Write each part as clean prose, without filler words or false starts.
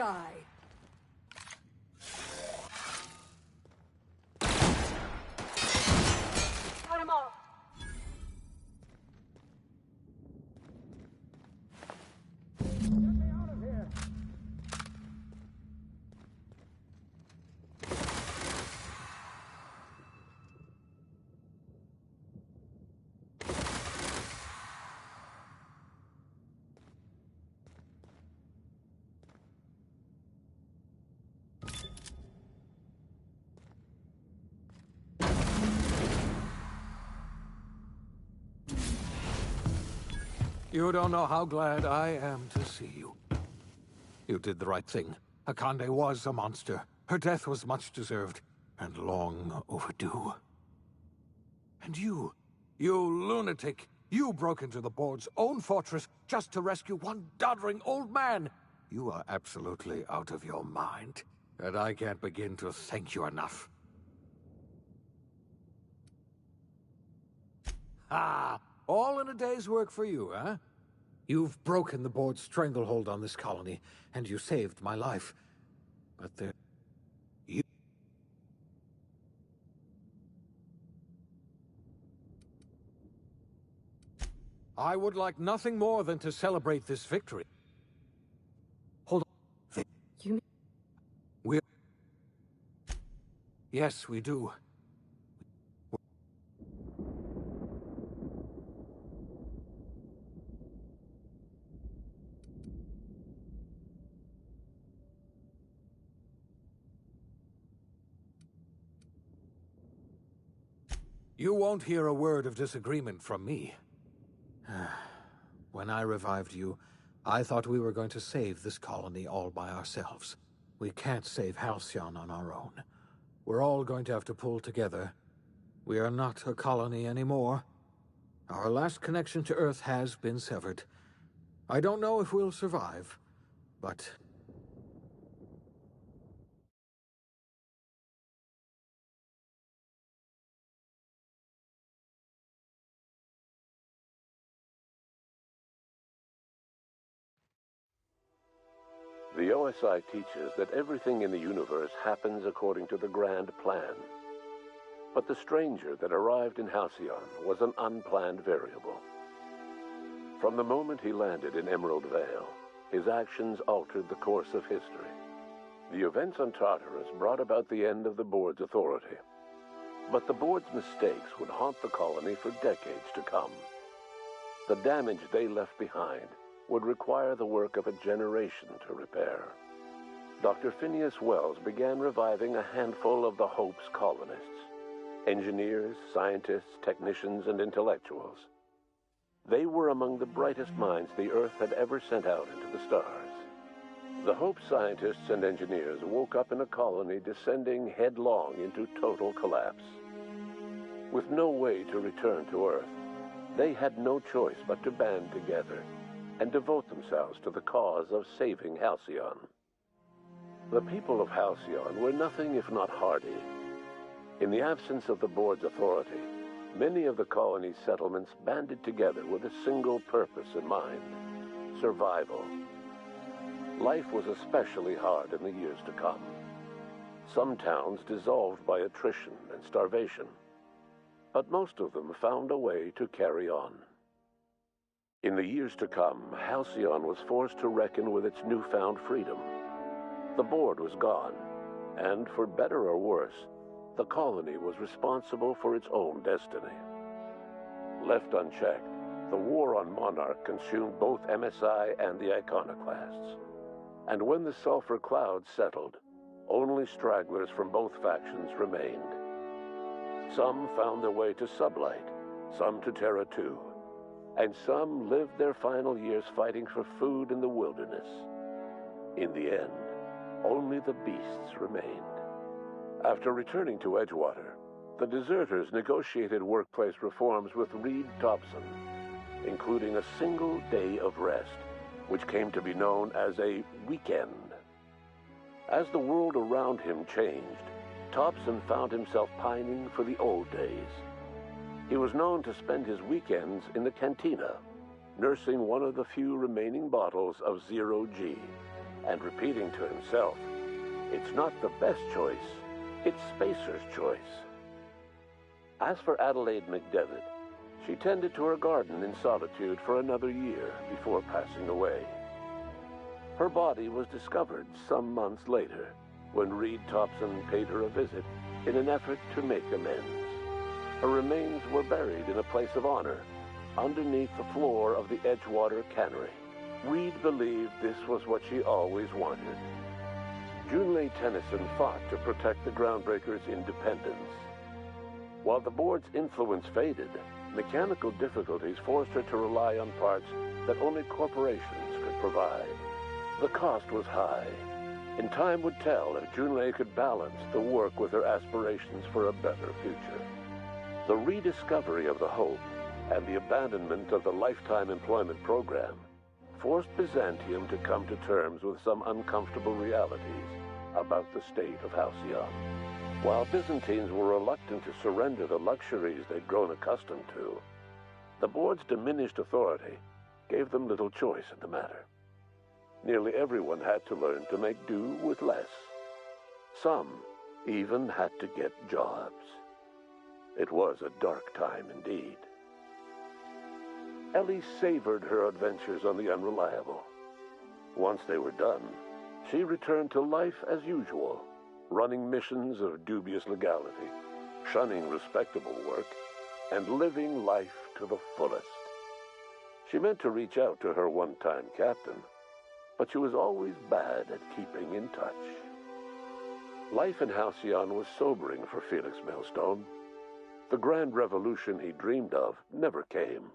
die. Cut him off. Get me out of here! You don't know how glad I am to see you. You did the right thing. Akande was a monster. Her death was much deserved, and long overdue. And you lunatic, you broke into the board's own fortress just to rescue one doddering old man. You are absolutely out of your mind, and I can't begin to thank you enough. Ah, all in a day's work for you, huh? You've broken the board's stranglehold on this colony, and you saved my life. But there... I would like nothing more than to celebrate this victory. Hold on. You mean... We're... Yes, we do. You won't hear a word of disagreement from me. When I revived you, I thought we were going to save this colony all by ourselves. We can't save Halcyon on our own. We're all going to have to pull together. We are not a colony anymore. Our last connection to Earth has been severed. I don't know if we'll survive, but... The OSI teaches that everything in the universe happens according to the grand plan. But the stranger that arrived in Halcyon was an unplanned variable. From the moment he landed in Emerald Vale, his actions altered the course of history. The events on Tartarus brought about the end of the board's authority. But the board's mistakes would haunt the colony for decades to come. The damage they left behind would require the work of a generation to repair. Dr. Phineas Wells began reviving a handful of the Hope's colonists, engineers, scientists, technicians, and intellectuals. They were among the brightest minds the Earth had ever sent out into the stars. The Hope scientists and engineers woke up in a colony descending headlong into total collapse. With no way to return to Earth, they had no choice but to band together and devote themselves to the cause of saving Halcyon. The people of Halcyon were nothing if not hardy. In the absence of the board's authority, many of the colony's settlements banded together with a single purpose in mind: survival. Life was especially hard in the years to come. Some towns dissolved by attrition and starvation, but most of them found a way to carry on. In the years to come, Halcyon was forced to reckon with its newfound freedom. The board was gone, and for better or worse, the colony was responsible for its own destiny. Left unchecked, the war on Monarch consumed both MSI and the Iconoclasts. And when the sulfur clouds settled, only stragglers from both factions remained. Some found their way to Sublight, some to Terra 2, and some lived their final years fighting for food in the wilderness. In the end, only the beasts remained. After returning to Edgewater, the deserters negotiated workplace reforms with Reed Thompson, including a single day of rest, which came to be known as a weekend. As the world around him changed, Thompson found himself pining for the old days. He was known to spend his weekends in the cantina, nursing one of the few remaining bottles of Zero G, and repeating to himself, "It's not the best choice, it's Spacer's choice." As for Adelaide McDevitt, she tended to her garden in solitude for another year before passing away. Her body was discovered some months later when Reed Thompson paid her a visit in an effort to make amends. Her remains were buried in a place of honor underneath the floor of the Edgewater Cannery. Reed believed this was what she always wanted. Junlei Tennyson fought to protect the groundbreakers' independence. While the board's influence faded, mechanical difficulties forced her to rely on parts that only corporations could provide. The cost was high, and time would tell if Junlei could balance the work with her aspirations for a better future. The rediscovery of the Hope and the abandonment of the lifetime employment program forced Byzantium to come to terms with some uncomfortable realities about the state of Halcyon. While Byzantines were reluctant to surrender the luxuries they'd grown accustomed to, the board's diminished authority gave them little choice in the matter. Nearly everyone had to learn to make do with less. Some even had to get jobs. It was a dark time indeed. Ellie savored her adventures on the Unreliable. Once they were done, she returned to life as usual, running missions of dubious legality, shunning respectable work, and living life to the fullest. She meant to reach out to her one-time captain, but she was always bad at keeping in touch. Life in Halcyon was sobering for Felix Millstone. The grand revolution he dreamed of never came.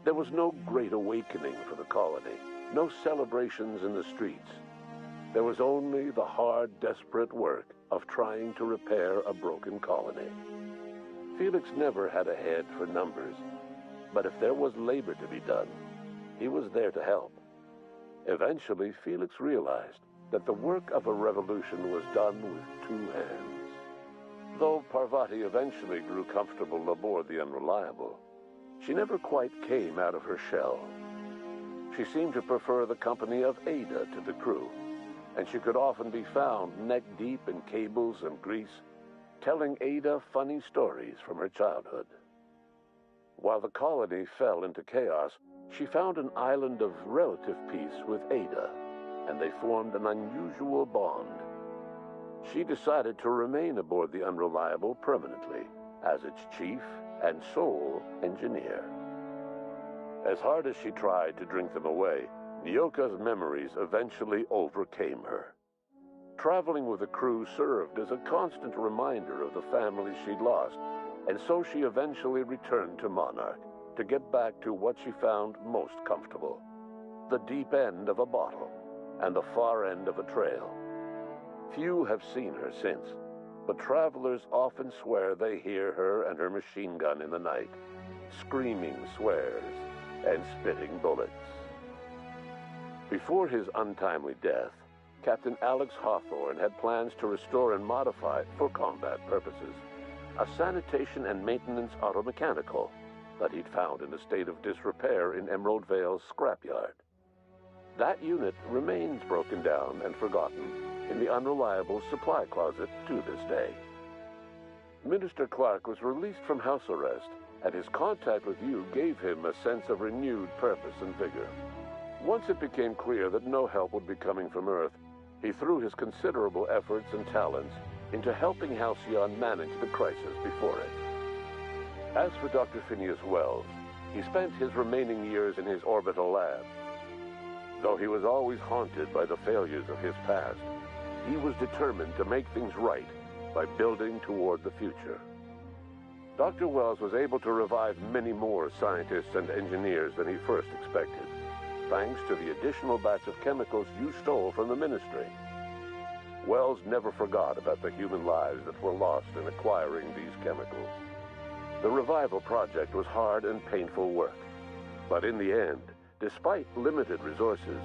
There was no great awakening for the colony, no celebrations in the streets. There was only the hard, desperate work of trying to repair a broken colony. Felix never had a head for numbers, but if there was labor to be done, he was there to help. Eventually, Felix realized that the work of a revolution was done with two hands. Though Parvati eventually grew comfortable aboard the Unreliable, she never quite came out of her shell. She seemed to prefer the company of Ada to the crew, and she could often be found neck-deep in cables and grease, telling Ada funny stories from her childhood. While the colony fell into chaos, she found an island of relative peace with Ada, and they formed an unusual bond. She decided to remain aboard the Unreliable permanently as its chief and sole engineer. As hard as she tried to drink them away, Nyoka's memories eventually overcame her. Traveling with the crew served as a constant reminder of the family she'd lost, and so she eventually returned to Monarch to get back to what she found most comfortable: the deep end of a bottle and the far end of a trail. Few have seen her since, but travelers often swear they hear her and her machine gun in the night, screaming swears and spitting bullets. Before his untimely death, Captain Alex Hawthorne had plans to restore and modify, for combat purposes, a sanitation and maintenance automechanical that he'd found in a state of disrepair in Emerald Vale's scrapyard. That unit remains broken down and forgotten in the Unreliable supply closet to this day. Minister Clark was released from house arrest, and his contact with you gave him a sense of renewed purpose and vigor. Once it became clear that no help would be coming from Earth, he threw his considerable efforts and talents into helping Halcyon manage the crisis before it. As for Dr. Phineas Wells, he spent his remaining years in his orbital lab. Though he was always haunted by the failures of his past, he was determined to make things right by building toward the future. Dr. Wells was able to revive many more scientists and engineers than he first expected, thanks to the additional batch of chemicals you stole from the Ministry. Wells never forgot about the human lives that were lost in acquiring these chemicals. The revival project was hard and painful work, but in the end, despite limited resources,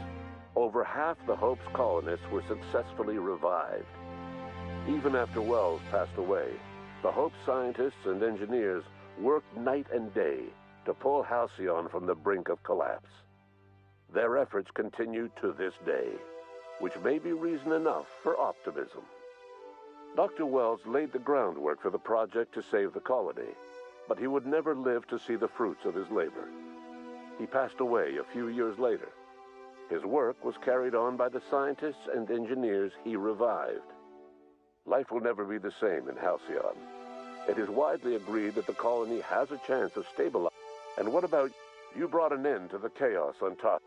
over half the Hope's colonists were successfully revived. Even after Wells passed away, the Hope scientists and engineers worked night and day to pull Halcyon from the brink of collapse. Their efforts continue to this day. which may be reason enough for optimism. Dr. Wells laid the groundwork for the project to save the colony, but he would never live to see the fruits of his labor. He passed away a few years later. His work was carried on by the scientists and engineers he revived. Life will never be the same in Halcyon. It is widely agreed that the colony has a chance of stabilizing. And what about you brought an end to the chaos on top?